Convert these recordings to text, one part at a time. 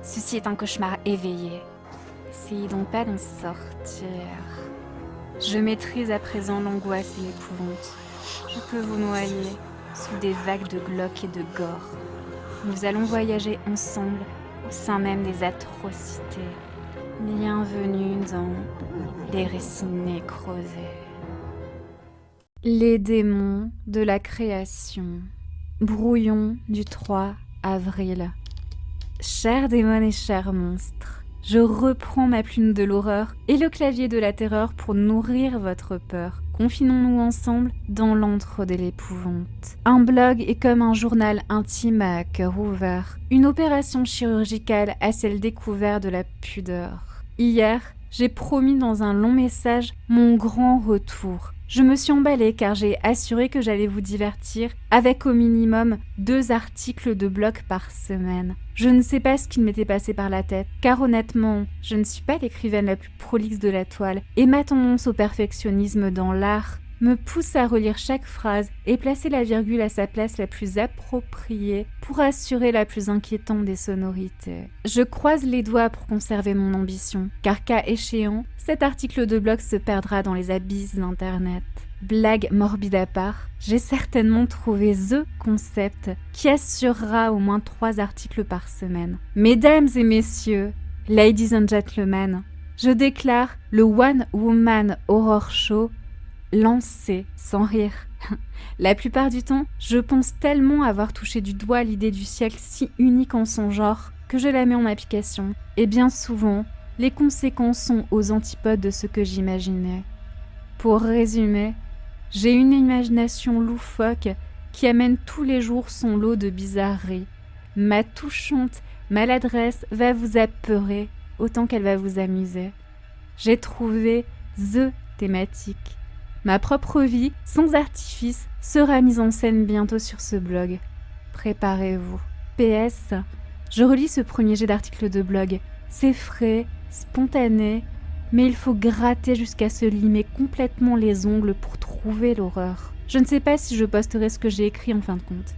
Ceci est un cauchemar éveillé. Essayez donc pas d'en sortir. Je maîtrise à présent l'angoisse et l'épouvante. Je peux vous noyer sous des vagues de glauque et de gore. Nous allons voyager ensemble au sein même des atrocités. Bienvenue dans les récits nécrosés. Les démons de la création. Brouillon du 3 avril. Chers démons et chers monstres, je reprends ma plume de l'horreur et le clavier de la terreur pour nourrir votre peur. Confinons-nous ensemble dans l'antre de l'épouvante. Un blog est comme un journal intime à cœur ouvert, une opération chirurgicale à ciel découvert de la pudeur. Hier, j'ai promis dans un long message mon grand retour. Je me suis emballée car j'ai assuré que j'allais vous divertir avec au minimum 2 articles de blog par semaine. Je ne sais pas ce qui m'était passé par la tête, car honnêtement, je ne suis pas l'écrivaine la plus prolixe de la toile, et ma tendance au perfectionnisme dans l'art me pousse à relire chaque phrase et placer la virgule à sa place la plus appropriée pour assurer la plus inquiétante des sonorités. Je croise les doigts pour conserver mon ambition, car cas échéant, cet article de blog se perdra dans les abysses d'Internet. Blague morbide à part, j'ai certainement trouvé THE concept qui assurera au moins 3 articles par semaine. Mesdames et messieurs, ladies and gentlemen, je déclare le One Woman Horror Show lancé, sans rire. La plupart du temps, je pense tellement avoir touché du doigt l'idée du siècle si unique en son genre que je la mets en application. Et bien souvent, les conséquences sont aux antipodes de ce que j'imaginais. Pour résumer, j'ai une imagination loufoque qui amène tous les jours son lot de bizarreries. Ma touchante maladresse va vous apeurer autant qu'elle va vous amuser. J'ai trouvé THE thématique. Ma propre vie, sans artifice, sera mise en scène bientôt sur ce blog. Préparez-vous. PS, je relis ce premier jet d'article de blog. C'est frais, spontané, mais il faut gratter jusqu'à se limer complètement les ongles pour trouver l'horreur. Je ne sais pas si je posterai ce que j'ai écrit en fin de compte.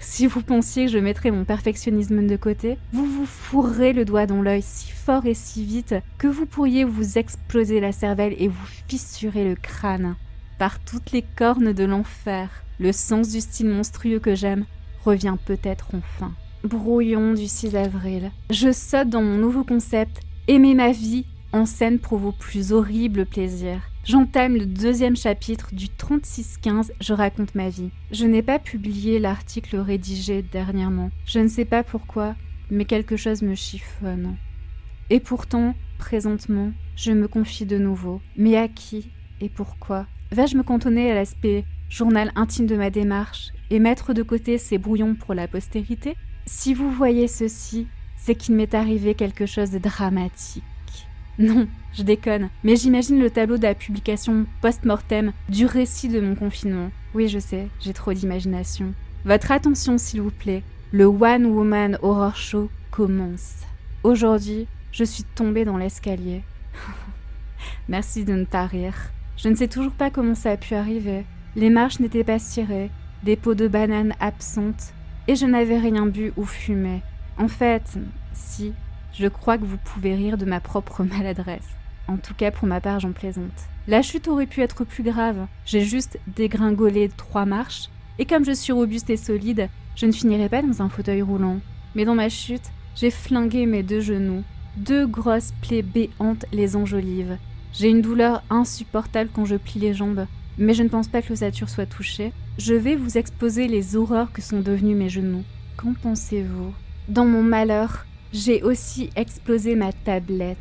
Si vous pensiez que je mettrais mon perfectionnisme de côté, vous vous fourrez le doigt dans l'œil si fort et si vite que vous pourriez vous exploser la cervelle et vous fissurer le crâne. Par toutes les cornes de l'enfer, le sens du style monstrueux que j'aime revient peut-être enfin. Brouillon du 6 avril. Je saute dans mon nouveau concept « Aimer ma vie » en scène pour vos plus horribles plaisirs. J'entame le 2e chapitre du 36-15 « Je raconte ma vie ». Je n'ai pas publié l'article rédigé dernièrement. Je ne sais pas pourquoi, mais quelque chose me chiffonne. Et pourtant, présentement, je me confie de nouveau. Mais à qui et pourquoi ? Vais-je me cantonner à l'aspect journal intime de ma démarche et mettre de côté ces brouillons pour la postérité ? Si vous voyez ceci, c'est qu'il m'est arrivé quelque chose de dramatique. Non, je déconne, mais j'imagine le tableau de la publication post-mortem du récit de mon confinement. Oui, je sais, j'ai trop d'imagination. Votre attention, s'il vous plaît. Le One Woman Horror Show commence. Aujourd'hui, je suis tombée dans l'escalier. Merci de ne pas rire. Je ne sais toujours pas comment ça a pu arriver. Les marches n'étaient pas cirées, des peaux de bananes absentes, et je n'avais rien bu ou fumé. En fait, si... Je crois que vous pouvez rire de ma propre maladresse. En tout cas, pour ma part, j'en plaisante. La chute aurait pu être plus grave. J'ai juste dégringolé 3 marches. Et comme je suis robuste et solide, je ne finirai pas dans un fauteuil roulant. Mais dans ma chute, j'ai flingué mes 2 genoux. 2 grosses plaies béantes les enjolivent. J'ai une douleur insupportable quand je plie les jambes. Mais je ne pense pas que l'ossature soit touchée. Je vais vous exposer les horreurs que sont devenus mes genoux. Qu'en pensez-vous ? Dans mon malheur, j'ai aussi explosé ma tablette.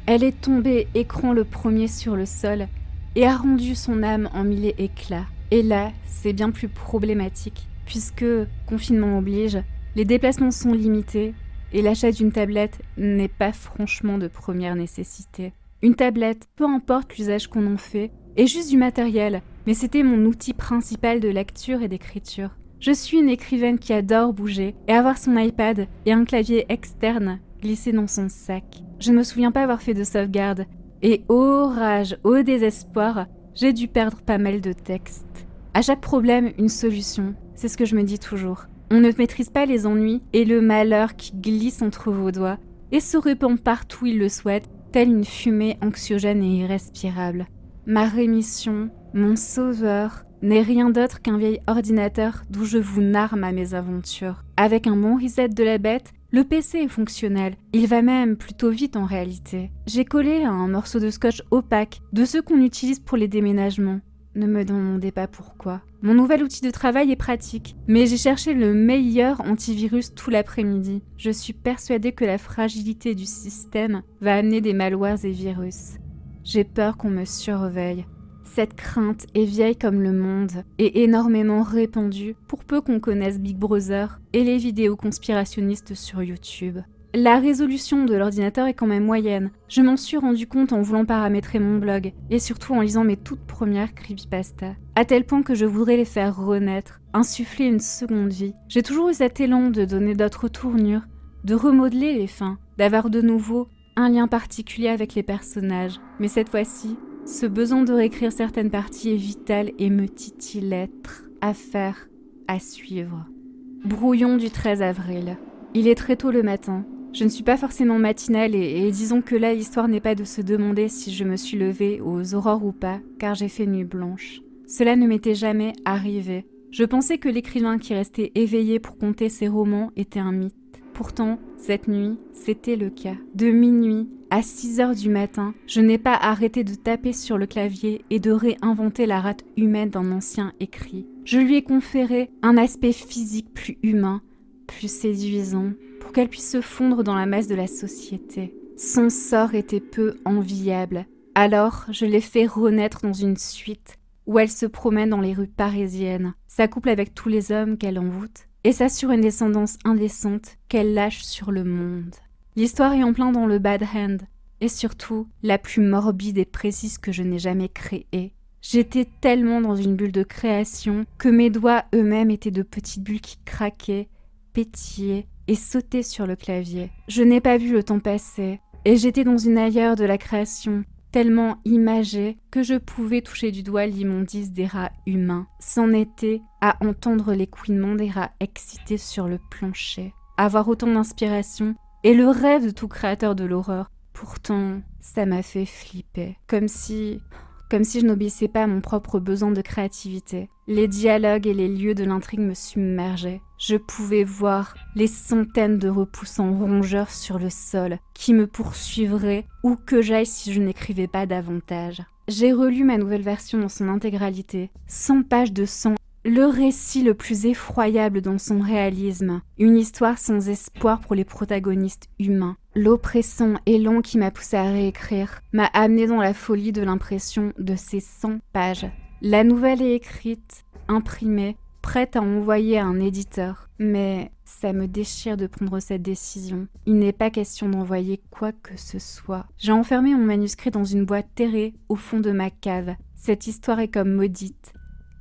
Elle est tombée écran le premier sur le sol et a rendu son âme en 1000 éclats. Et là, c'est bien plus problématique, puisque, confinement oblige, les déplacements sont limités et l'achat d'une tablette n'est pas franchement de première nécessité. Une tablette, peu importe l'usage qu'on en fait, est juste du matériel, mais c'était mon outil principal de lecture et d'écriture. Je suis une écrivaine qui adore bouger et avoir son iPad et un clavier externe glissé dans son sac. Je ne me souviens pas avoir fait de sauvegarde. Et ô rage, ô désespoir, j'ai dû perdre pas mal de textes. À chaque problème, une solution. C'est ce que je me dis toujours. On ne maîtrise pas les ennuis et le malheur qui glisse entre vos doigts et se répand partout où il le souhaite, telle une fumée anxiogène et irrespirable. Ma rémission, mon sauveur, n'est rien d'autre qu'un vieil ordinateur d'où je vous narre ma mésaventure. Avec un bon reset de la bête, le PC est fonctionnel. Il va même plutôt vite en réalité. J'ai collé un morceau de scotch opaque, de ceux qu'on utilise pour les déménagements. Ne me demandez pas pourquoi. Mon nouvel outil de travail est pratique, mais j'ai cherché le meilleur antivirus tout l'après-midi. Je suis persuadée que la fragilité du système va amener des malwares et virus. J'ai peur qu'on me surveille. Cette crainte est vieille comme le monde et énormément répandue pour peu qu'on connaisse Big Brother et les vidéos conspirationnistes sur YouTube. La résolution de l'ordinateur est quand même moyenne. Je m'en suis rendu compte en voulant paramétrer mon blog et surtout en lisant mes toutes premières creepypastas. À tel point que je voudrais les faire renaître, insuffler une seconde vie. J'ai toujours eu cet élan de donner d'autres tournures, de remodeler les fins, d'avoir de nouveau un lien particulier avec les personnages. Mais cette fois-ci, ce besoin de réécrire certaines parties est vital et me titille l'être, à faire, à suivre. Brouillon du 13 avril. Il est très tôt le matin. Je ne suis pas forcément matinale et disons que là, l'histoire n'est pas de se demander si je me suis levée aux aurores ou pas, car j'ai fait nuit blanche. Cela ne m'était jamais arrivé. Je pensais que l'écrivain qui restait éveillé pour conter ses romans était un mythe. Pourtant, cette nuit, c'était le cas. De minuit à 6h du matin, je n'ai pas arrêté de taper sur le clavier et de réinventer la rate humaine d'un ancien écrit. Je lui ai conféré un aspect physique plus humain, plus séduisant, pour qu'elle puisse se fondre dans la masse de la société. Son sort était peu enviable. Alors, je l'ai fait renaître dans une suite où elle se promène dans les rues parisiennes, s'accouple avec tous les hommes qu'elle envoûte et s'assure une descendance indécente qu'elle lâche sur le monde. L'histoire est en plein dans le bad hand, et surtout la plus morbide et précise que je n'ai jamais créée. J'étais tellement dans une bulle de création que mes doigts eux-mêmes étaient de petites bulles qui craquaient, pétillaient et sautaient sur le clavier. Je n'ai pas vu le temps passer, et j'étais dans une ailleurs de la création, tellement imagée que je pouvais toucher du doigt l'immondice des rats humains. C'en était à entendre les couinements des rats excités sur le plancher. Avoir autant d'inspiration est le rêve de tout créateur de l'horreur. Pourtant, ça m'a fait flipper. Comme si je n'obéissais pas à mon propre besoin de créativité. Les dialogues et les lieux de l'intrigue me submergeaient. Je pouvais voir les centaines de repoussants rongeurs sur le sol qui me poursuivraient où que j'aille si je n'écrivais pas davantage. J'ai relu ma nouvelle version dans son intégralité, 100 pages de sang. Le récit le plus effroyable dans son réalisme, une histoire sans espoir pour les protagonistes humains. L'oppressant élan qui m'a poussé à réécrire m'a amené dans la folie de l'impression de ces 100 pages. La nouvelle est écrite, imprimée, prête à envoyer à un éditeur. Mais ça me déchire de prendre cette décision. Il n'est pas question d'envoyer quoi que ce soit. J'ai enfermé mon manuscrit dans une boîte terrée au fond de ma cave. Cette histoire est comme maudite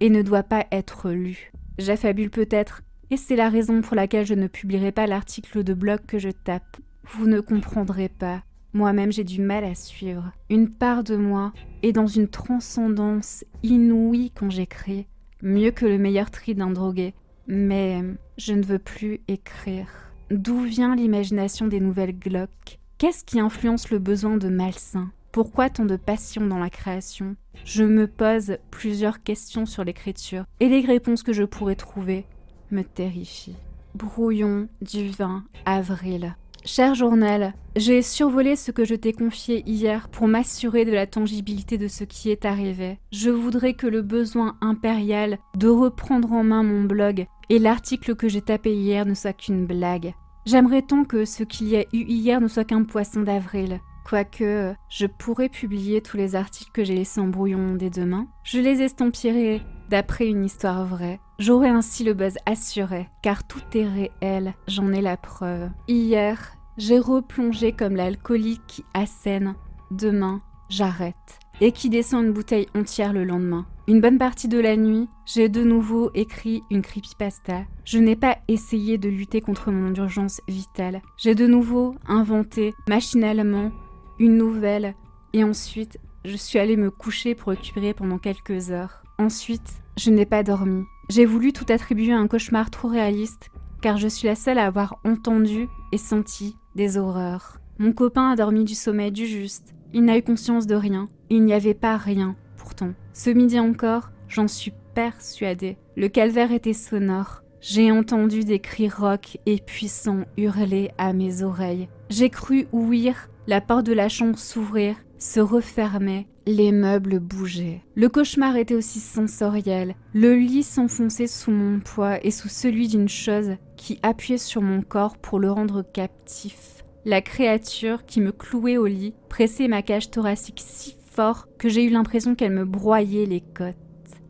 et ne doit pas être lue. J'affabule peut-être, et c'est la raison pour laquelle je ne publierai pas l'article de blog que je tape. Vous ne comprendrez pas. Moi-même, j'ai du mal à suivre. Une part de moi est dans une transcendance inouïe quand j'écris, mieux que le meilleur tri d'un drogué. Mais je ne veux plus écrire. D'où vient l'imagination des nouvelles glauques ? Qu'est-ce qui influence le besoin de malsain ? Pourquoi tant de passion dans la création ? Je me pose plusieurs questions sur l'écriture et les réponses que je pourrais trouver me terrifient. Brouillon du 20 avril. Cher journal, j'ai survolé ce que je t'ai confié hier pour m'assurer de la tangibilité de ce qui est arrivé. Je voudrais que le besoin impérial de reprendre en main mon blog et l'article que j'ai tapé hier ne soit qu'une blague. J'aimerais tant que ce qu'il y a eu hier ne soit qu'un poisson d'avril. Quoique, je pourrais publier tous les articles que j'ai laissés en brouillon dès demain. Je les estampillerai d'après une histoire vraie. J'aurai ainsi le buzz assuré, car tout est réel, j'en ai la preuve. Hier, j'ai replongé comme l'alcoolique qui assène. Demain, j'arrête. Et qui descend une bouteille entière le lendemain. Une bonne partie de la nuit, j'ai de nouveau écrit une creepypasta. Je n'ai pas essayé de lutter contre mon urgence vitale. J'ai de nouveau inventé, machinalement, une nouvelle. Et ensuite, je suis allée me coucher pour récupérer pendant quelques heures. Ensuite, je n'ai pas dormi. J'ai voulu tout attribuer à un cauchemar trop réaliste car je suis la seule à avoir entendu et senti des horreurs. Mon copain a dormi du sommeil du juste. Il n'a eu conscience de rien. Il n'y avait pas rien, pourtant. Ce midi encore, j'en suis persuadée. Le calvaire était sonore. J'ai entendu des cris rauques et puissants hurler à mes oreilles. J'ai cru ouïr la porte de la chambre s'ouvrir, se refermer, les meubles bougeaient. Le cauchemar était aussi sensoriel. Le lit s'enfonçait sous mon poids et sous celui d'une chose qui appuyait sur mon corps pour le rendre captif. La créature qui me clouait au lit pressait ma cage thoracique si fort que j'ai eu l'impression qu'elle me broyait les côtes.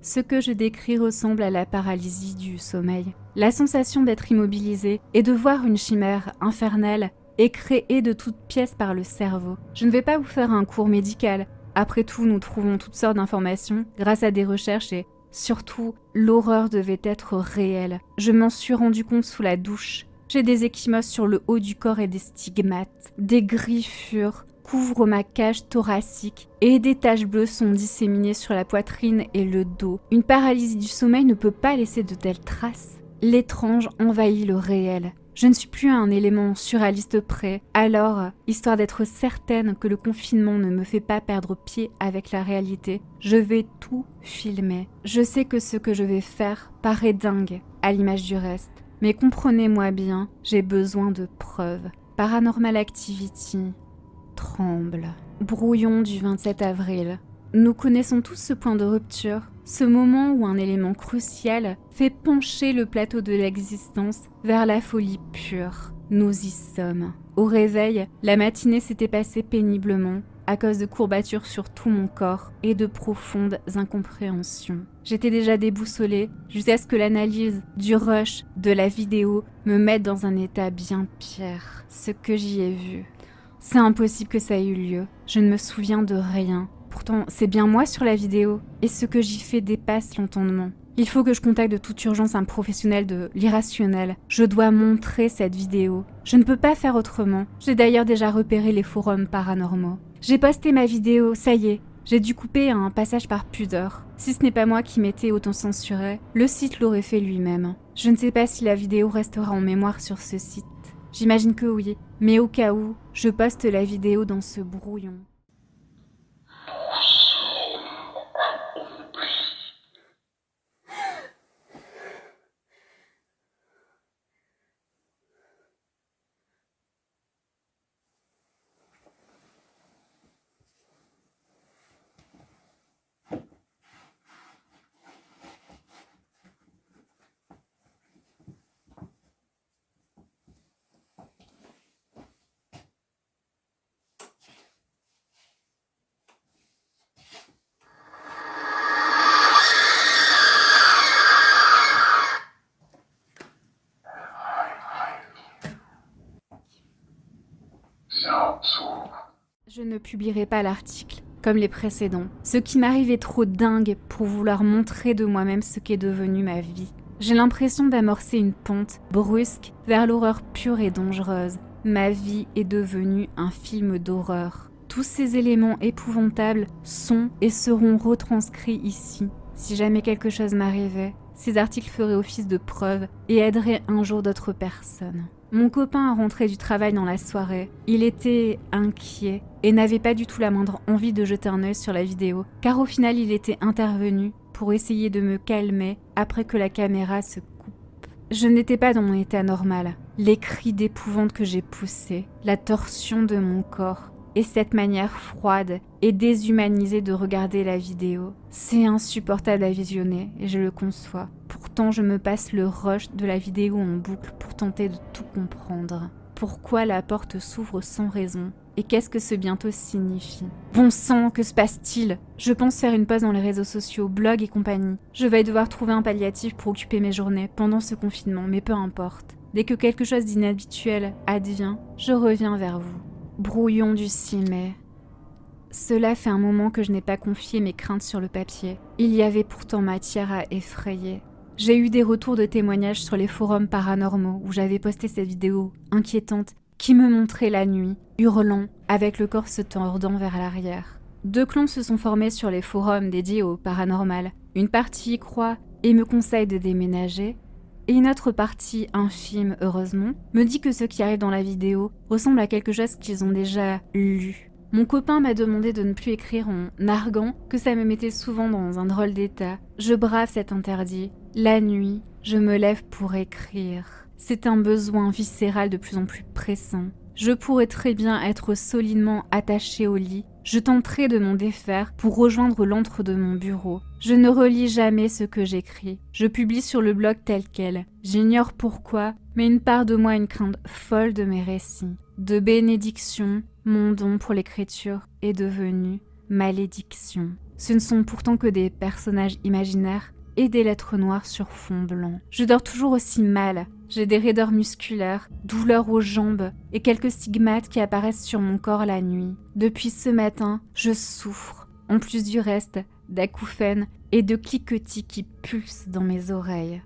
Ce que je décris ressemble à la paralysie du sommeil. La sensation d'être immobilisé et de voir une chimère infernale est créée de toutes pièces par le cerveau. Je ne vais pas vous faire un cours médical. Après tout, nous trouvons toutes sortes d'informations grâce à des recherches et surtout, l'horreur devait être réelle. Je m'en suis rendu compte sous la douche. J'ai des ecchymoses sur le haut du corps et des stigmates. Des griffures couvrent ma cage thoracique et des taches bleues sont disséminées sur la poitrine et le dos. Une paralysie du sommeil ne peut pas laisser de telles traces. L'étrange envahit le réel. Je ne suis plus à un élément surréaliste près, alors, histoire d'être certaine que le confinement ne me fait pas perdre pied avec la réalité, je vais tout filmer. Je sais que ce que je vais faire paraît dingue, à l'image du reste, mais comprenez-moi bien, j'ai besoin de preuves. Paranormal Activity tremble. Brouillon du 27 avril. Nous connaissons tous ce point de rupture, ce moment où un élément crucial fait pencher le plateau de l'existence vers la folie pure. Nous y sommes. Au réveil, la matinée s'était passée péniblement à cause de courbatures sur tout mon corps et de profondes incompréhensions. J'étais déjà déboussolée jusqu'à ce que l'analyse du rush de la vidéo me mette dans un état bien pire. Ce que j'y ai vu. C'est impossible que ça ait eu lieu. Je ne me souviens de rien. Pourtant, c'est bien moi sur la vidéo, et ce que j'y fais dépasse l'entendement. Il faut que je contacte de toute urgence un professionnel de l'irrationnel. Je dois montrer cette vidéo. Je ne peux pas faire autrement. J'ai d'ailleurs déjà repéré les forums paranormaux. J'ai posté ma vidéo, ça y est. J'ai dû couper un passage par pudeur. Si ce n'est pas moi qui m'étais auto-censuré, le site l'aurait fait lui-même. Je ne sais pas si la vidéo restera en mémoire sur ce site. J'imagine que oui, mais au cas où, je poste la vidéo dans ce brouillon. Je ne publierai pas l'article, comme les précédents. Ce qui m'arrive est trop dingue pour vouloir montrer de moi-même ce qu'est devenu ma vie. J'ai l'impression d'amorcer une pente brusque vers l'horreur pure et dangereuse. Ma vie est devenue un film d'horreur. Tous ces éléments épouvantables sont et seront retranscrits ici. Si jamais quelque chose m'arrivait, ces articles feraient office de preuve et aideraient un jour d'autres personnes. Mon copain rentrait du travail dans la soirée. Il était inquiet et n'avait pas du tout la moindre envie de jeter un œil sur la vidéo, car au final il était intervenu pour essayer de me calmer après que la caméra se coupe. Je n'étais pas dans mon état normal. Les cris d'épouvante que j'ai poussés, la torsion de mon corps et cette manière froide et déshumanisée de regarder la vidéo, c'est insupportable à visionner et je le conçois. Pourtant, je me passe le rush de la vidéo en boucle pour tenter de tout comprendre. Pourquoi la porte s'ouvre sans raison? Et qu'est-ce que ce bientôt signifie? Bon sang, que se passe-t-il? Je pense faire une pause dans les réseaux sociaux, blogs et compagnie. Je vais devoir trouver un palliatif pour occuper mes journées pendant ce confinement, mais peu importe. Dès que quelque chose d'inhabituel advient, je reviens vers vous. Brouillon du 6 mai. Cela fait un moment que je n'ai pas confié mes craintes sur le papier. Il y avait pourtant matière à effrayer. J'ai eu des retours de témoignages sur les forums paranormaux où j'avais posté cette vidéo inquiétante qui me montrait la nuit, hurlant, avec le corps se tordant vers l'arrière. 2 clans se sont formés sur les forums dédiés au paranormal. Une partie y croit et me conseille de déménager, et une autre partie, infime heureusement, me dit que ce qui arrive dans la vidéo ressemble à quelque chose qu'ils ont déjà lu. Mon copain m'a demandé de ne plus écrire en narguant que ça me mettait souvent dans un drôle d'état. Je brave cet interdit. La nuit, je me lève pour écrire. C'est un besoin viscéral de plus en plus pressant. Je pourrais très bien être solidement attachée au lit. Je tenterai de m'en défaire pour rejoindre l'antre de mon bureau. Je ne relis jamais ce que j'écris. Je publie sur le blog tel quel. J'ignore pourquoi, mais une part de moi a une crainte folle de mes récits. De bénédiction, mon don pour l'écriture est devenu malédiction. Ce ne sont pourtant que des personnages imaginaires et des lettres noires sur fond blanc. Je dors toujours aussi mal. J'ai des raideurs musculaires, douleurs aux jambes et quelques stigmates qui apparaissent sur mon corps la nuit. Depuis ce matin, je souffre, en plus du reste, d'acouphènes et de cliquetis qui pulsent dans mes oreilles.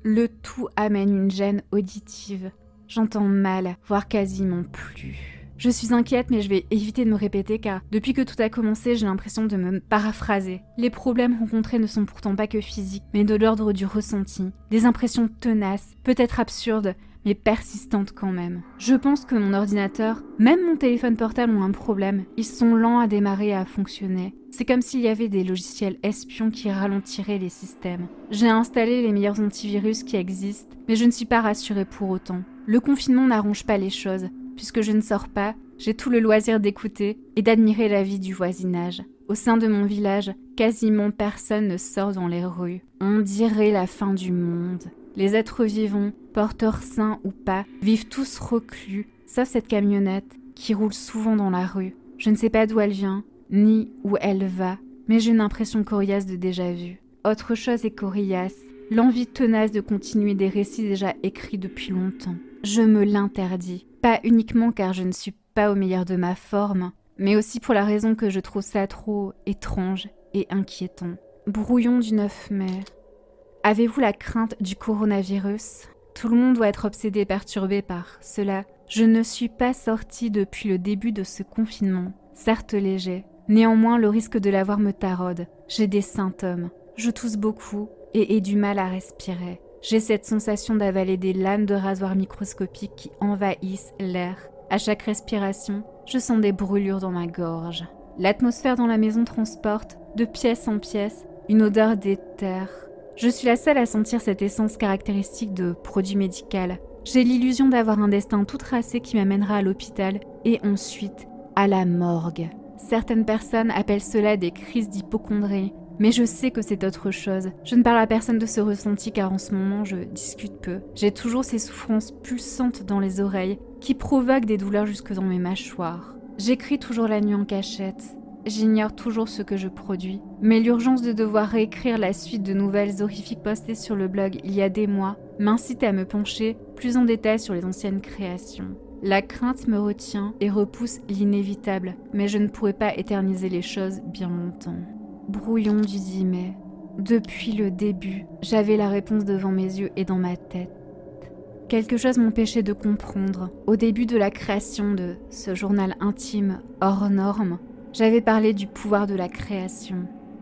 Le tout amène une gêne auditive. J'entends mal, voire quasiment plus. Je suis inquiète, mais je vais éviter de me répéter car depuis que tout a commencé, j'ai l'impression de me paraphraser. Les problèmes rencontrés ne sont pourtant pas que physiques, mais de l'ordre du ressenti. Des impressions tenaces, peut-être absurdes, mais persistantes quand même. Je pense que mon ordinateur, même mon téléphone portable ont un problème. Ils sont lents à démarrer et à fonctionner. C'est comme s'il y avait des logiciels espions qui ralentiraient les systèmes. J'ai installé les meilleurs antivirus qui existent, mais je ne suis pas rassurée pour autant. Le confinement n'arrange pas les choses. Puisque je ne sors pas, j'ai tout le loisir d'écouter et d'admirer la vie du voisinage. Au sein de mon village, quasiment personne ne sort dans les rues. On dirait la fin du monde. Les êtres vivants, porteurs sains ou pas, vivent tous reclus, sauf cette camionnette qui roule souvent dans la rue. Je ne sais pas d'où elle vient, ni où elle va, mais j'ai une impression coriace de déjà-vu. Autre chose est coriace, l'envie tenace de continuer des récits déjà écrits depuis longtemps. Je me l'interdis. Pas uniquement car je ne suis pas au meilleur de ma forme, mais aussi pour la raison que je trouve ça trop étrange et inquiétant. Brouillon du 9 mai. Avez-vous la crainte du coronavirus ? Tout le monde doit être obsédé et perturbé par cela. Je ne suis pas sortie depuis le début de ce confinement, certes léger. Néanmoins, le risque de l'avoir me taraude. J'ai des symptômes. Je tousse beaucoup et ai du mal à respirer. J'ai cette sensation d'avaler des lames de rasoir microscopiques qui envahissent l'air. À chaque respiration, je sens des brûlures dans ma gorge. L'atmosphère dans la maison transporte, de pièce en pièce, une odeur d'éther. Je suis la seule à sentir cette essence caractéristique de produit médical. J'ai l'illusion d'avoir un destin tout tracé qui m'amènera à l'hôpital et ensuite à la morgue. Certaines personnes appellent cela des crises d'hypocondrie. Mais je sais que c'est autre chose. Je ne parle à personne de ce ressenti car en ce moment je discute peu. J'ai toujours ces souffrances pulsantes dans les oreilles qui provoquent des douleurs jusque dans mes mâchoires. J'écris toujours la nuit en cachette. J'ignore toujours ce que je produis. Mais l'urgence de devoir réécrire la suite de nouvelles horrifiques postées sur le blog il y a des mois m'incite à me pencher plus en détail sur les anciennes créations. La crainte me retient et repousse l'inévitable, mais je ne pourrai pas éterniser les choses bien longtemps. Brouillon du 10 mai. Depuis le début, j'avais la réponse devant mes yeux et dans ma tête. Quelque chose m'empêchait de comprendre. Au début de la création de ce journal intime hors norme, j'avais parlé du pouvoir de la création.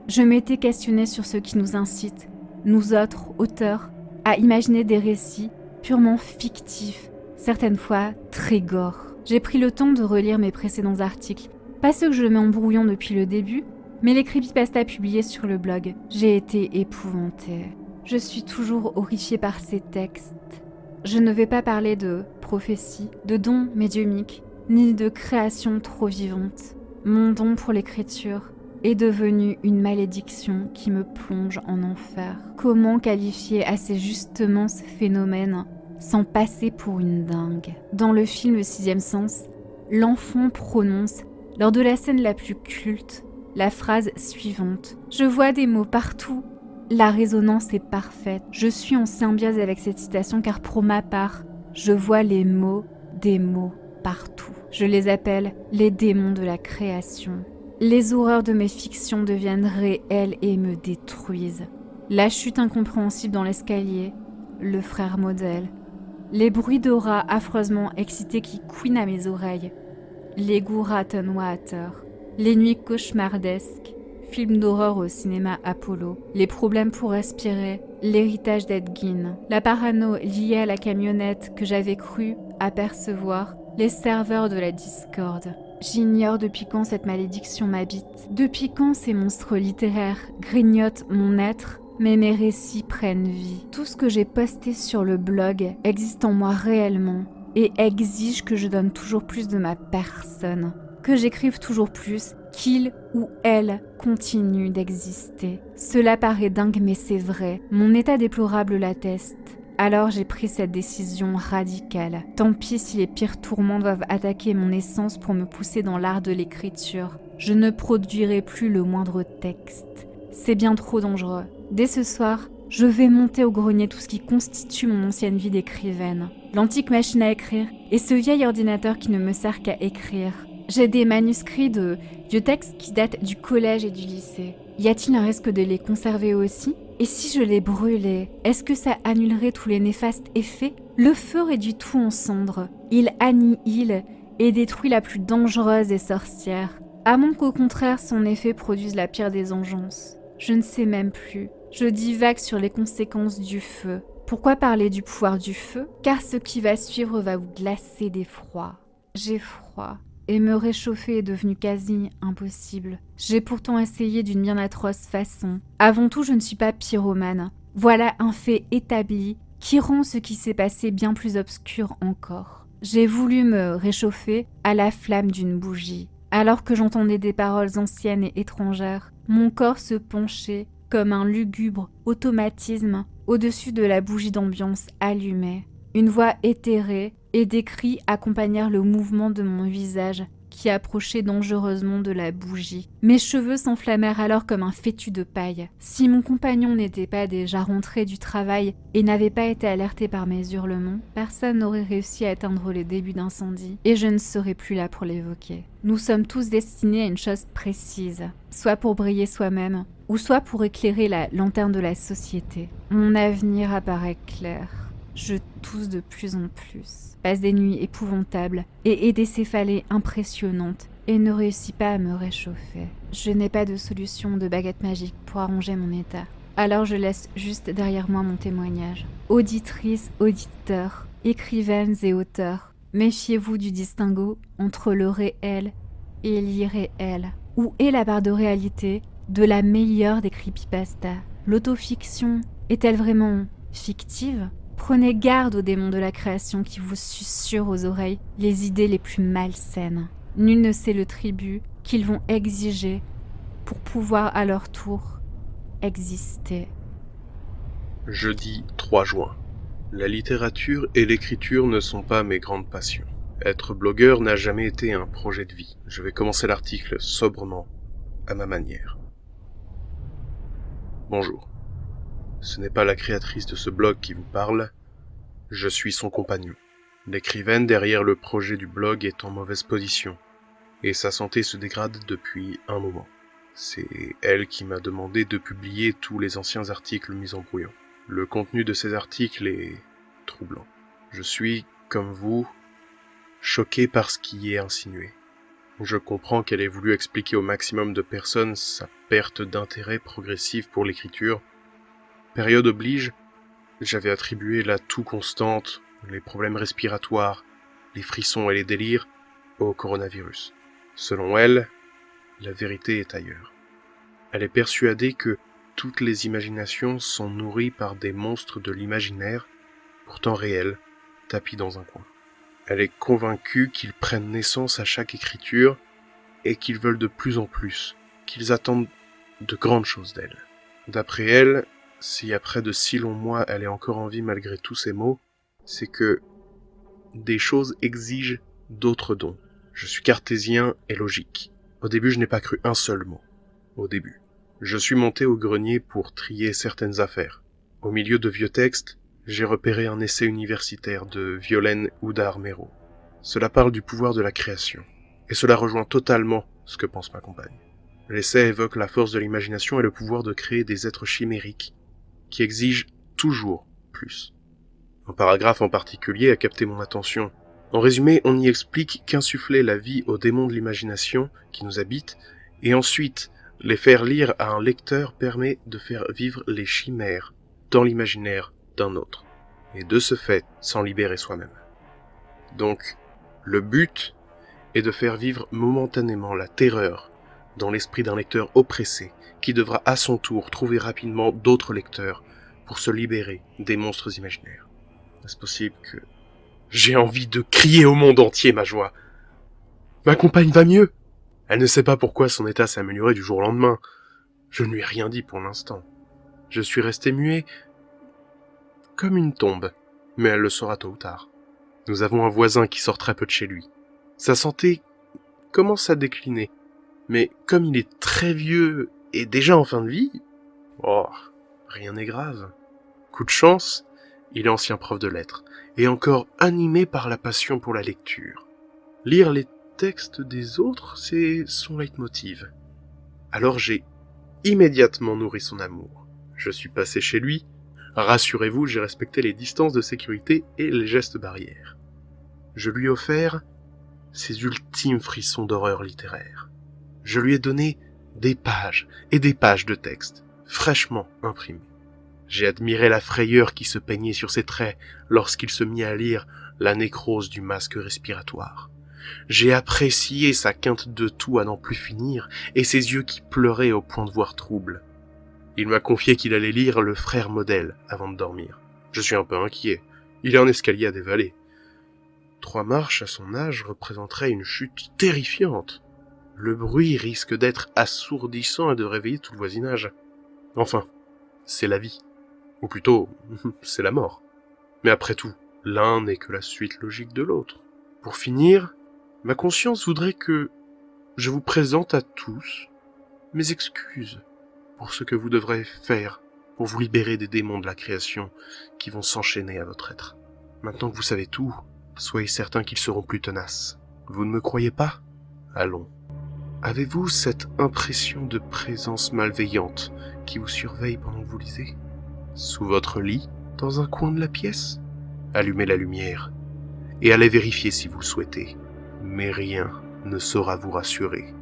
Je m'étais questionnée sur ce qui nous incite, nous autres, auteurs, à imaginer des récits purement fictifs, certaines fois très gore. J'ai pris le temps de relire mes précédents articles, pas ceux que je mets en brouillon depuis le début, mais les creepypastas publiés sur le blog. J'ai été épouvantée. Je suis toujours horrifiée par ces textes. Je ne vais pas parler de prophétie, de dons médiumiques, ni de création trop vivante. Mon don pour l'écriture est devenu une malédiction qui me plonge en enfer. Comment qualifier assez justement ce phénomène sans passer pour une dingue ? Dans le film Le Sixième Sens, l'enfant prononce, lors de la scène la plus culte, la phrase suivante. Je vois des mots partout. La résonance est parfaite. Je suis en symbiose avec cette citation car pour ma part, je vois les mots, des mots partout. Je les appelle les démons de la création. Les horreurs de mes fictions deviennent réelles et me détruisent. La chute incompréhensible dans l'escalier, le frère modèle, les bruits de rats affreusement excités qui couinent à mes oreilles, les goûts ratonnatoires, les nuits cauchemardesques, films d'horreur au cinéma Apollo, les problèmes pour respirer, l'héritage d'Ed Gein, la parano liée à la camionnette que j'avais cru apercevoir, les serveurs de la Discord. J'ignore depuis quand cette malédiction m'habite, depuis quand ces monstres littéraires grignotent mon être, mais mes récits prennent vie. Tout ce que j'ai posté sur le blog existe en moi réellement et exige que je donne toujours plus de ma personne, que j'écrive toujours plus, qu'il ou elle continue d'exister. Cela paraît dingue mais c'est vrai, mon état déplorable l'atteste. Alors j'ai pris cette décision radicale. Tant pis si les pires tourments doivent attaquer mon essence pour me pousser dans l'art de l'écriture. Je ne produirai plus le moindre texte. C'est bien trop dangereux. Dès ce soir, je vais monter au grenier tout ce qui constitue mon ancienne vie d'écrivaine. L'antique machine à écrire et ce vieil ordinateur qui ne me sert qu'à écrire. J'ai des manuscrits de vieux textes qui datent du collège et du lycée. Y a-t-il un risque de les conserver aussi ? Et si je les brûlais, est-ce que ça annulerait tous les néfastes effets ? Le feu réduit tout en cendres. Il annihile et détruit la plus dangereuse des sorcières. À moins qu'au contraire son effet produise la pire des vengeances. Je ne sais même plus. Je divague sur les conséquences du feu. Pourquoi parler du pouvoir du feu ? Car ce qui va suivre va vous glacer d'effroi. J'ai froid. Et me réchauffer est devenu quasi impossible. J'ai pourtant essayé d'une bien atroce façon. Avant tout, je ne suis pas pyromane. Voilà un fait établi qui rend ce qui s'est passé bien plus obscur encore. J'ai voulu me réchauffer à la flamme d'une bougie. Alors que j'entendais des paroles anciennes et étrangères, mon corps se penchait comme un lugubre automatisme au-dessus de la bougie d'ambiance allumée. Une voix éthérée et des cris accompagnèrent le mouvement de mon visage qui approchait dangereusement de la bougie. Mes cheveux s'enflammèrent alors comme un fétu de paille. Si mon compagnon n'était pas déjà rentré du travail et n'avait pas été alerté par mes hurlements, personne n'aurait réussi à atteindre le début d'incendie et je ne serais plus là pour l'évoquer. Nous sommes tous destinés à une chose précise, soit pour briller soi-même, ou soit pour éclairer la lanterne de la société. Mon avenir apparaît clair. Je tousse de plus en plus, passe des nuits épouvantables et ai des céphalées impressionnantes et ne réussis pas à me réchauffer. Je n'ai pas de solution de baguette magique pour arranger mon état. Alors je laisse juste derrière moi mon témoignage. Auditrices, auditeurs, écrivaines et auteurs, méfiez-vous du distinguo entre le réel et l'irréel. Où est la part de réalité de la meilleure des creepypastas ? L'autofiction est-elle vraiment fictive ? Prenez garde aux démons de la création qui vous susurrent aux oreilles les idées les plus malsaines. Nul ne sait le tribut qu'ils vont exiger pour pouvoir à leur tour exister. Jeudi 3 juin. La littérature et l'écriture ne sont pas mes grandes passions. Être blogueur n'a jamais été un projet de vie. Je vais commencer l'article sobrement, à ma manière. Bonjour. Ce n'est pas la créatrice de ce blog qui vous parle, je suis son compagnon. L'écrivaine derrière le projet du blog est en mauvaise position, et sa santé se dégrade depuis un moment. C'est elle qui m'a demandé de publier tous les anciens articles mis en brouillon. Le contenu de ces articles est troublant. Je suis, comme vous, choqué par ce qui y est insinué. Je comprends qu'elle ait voulu expliquer au maximum de personnes sa perte d'intérêt progressive pour l'écriture. Période oblige, j'avais attribué la toux constante, les problèmes respiratoires, les frissons et les délires au coronavirus. Selon elle, la vérité est ailleurs. Elle est persuadée que toutes les imaginations sont nourries par des monstres de l'imaginaire, pourtant réels, tapis dans un coin. Elle est convaincue qu'ils prennent naissance à chaque écriture et qu'ils veulent de plus en plus, qu'ils attendent de grandes choses d'elle. D'après elle, si après de si longs mois elle est encore en vie malgré tous ces maux, c'est que des choses exigent d'autres dons. Je suis cartésien et logique. Au début, je n'ai pas cru un seul mot. Au début. Je suis monté au grenier pour trier certaines affaires. Au milieu de vieux textes, j'ai repéré un essai universitaire de Violaine Houda-Armero. Cela parle du pouvoir de la création. Et cela rejoint totalement ce que pense ma compagne. L'essai évoque la force de l'imagination et le pouvoir de créer des êtres chimériques qui exigent toujours plus. Un paragraphe en particulier a capté mon attention. En résumé, on y explique qu'insuffler la vie aux démons de l'imagination qui nous habitent, et ensuite Les faire lire à un lecteur permet de faire vivre les chimères dans l'imaginaire d'un autre, et de ce fait s'en libérer soi-même. Donc, le but est de faire vivre momentanément la terreur dans l'esprit d'un lecteur oppressé, qui devra à son tour trouver rapidement d'autres lecteurs pour se libérer des monstres imaginaires. Est-ce possible que j'ai envie de crier au monde entier ma joie? Ma compagne va mieux. Elle ne sait pas pourquoi son état s'est amélioré du jour au lendemain. Je ne lui ai rien dit pour l'instant. Je suis resté muet comme une tombe, mais elle le saura tôt ou tard. Nous avons un voisin qui sort très peu de chez lui. Sa santé commence à décliner, mais comme il est très vieux et déjà en fin de vie, rien n'est grave. Coup de chance, il est ancien prof de lettres, et encore animé par la passion pour la lecture. Lire les textes des autres, c'est son leitmotiv. Alors j'ai immédiatement nourri son amour. Je suis passé chez lui. Rassurez-vous, j'ai respecté les distances de sécurité et les gestes barrières. Je lui ai offert ses ultimes frissons d'horreur littéraire. Je lui ai donné des pages et des pages de texte, fraîchement imprimés. J'ai admiré la frayeur qui se peignait sur ses traits lorsqu'il se mit à lire la nécrose du masque respiratoire. J'ai apprécié sa quinte de toux à n'en plus finir et ses yeux qui pleuraient au point de voir trouble. Il m'a confié qu'il allait lire Le Frère Modèle avant de dormir. Je suis un peu inquiet. Il a un escalier à dévaler. 3 marches à son âge représenteraient une chute terrifiante. Le bruit risque d'être assourdissant et de réveiller tout le voisinage. Enfin, c'est la vie. Ou plutôt, c'est la mort. Mais après tout, l'un n'est que la suite logique de l'autre. Pour finir, ma conscience voudrait que je vous présente à tous mes excuses pour ce que vous devrez faire pour vous libérer des démons de la création qui vont s'enchaîner à votre être. Maintenant que vous savez tout, soyez certain qu'ils seront plus tenaces. Vous ne me croyez pas? Allons. Avez-vous cette impression de présence malveillante qui vous surveille pendant que vous lisez? Sous votre lit, dans un coin de la pièce? Allumez la lumière et allez vérifier si vous le souhaitez. Mais rien ne saura vous rassurer.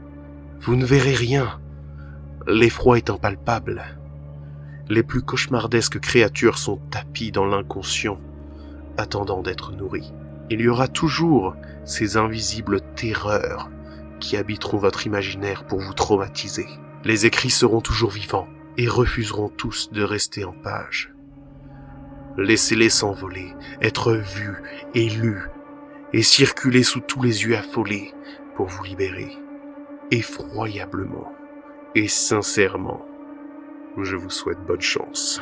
Vous ne verrez rien. L'effroi est impalpable. Les plus cauchemardesques créatures sont tapies dans l'inconscient, attendant d'être nourries. Il y aura toujours ces invisibles terreurs qui habiteront votre imaginaire pour vous traumatiser. Les écrits seront toujours vivants et refuseront tous de rester en page. Laissez-les s'envoler, être vus et lus, et circuler sous tous les yeux affolés pour vous libérer. Effroyablement et sincèrement, je vous souhaite bonne chance.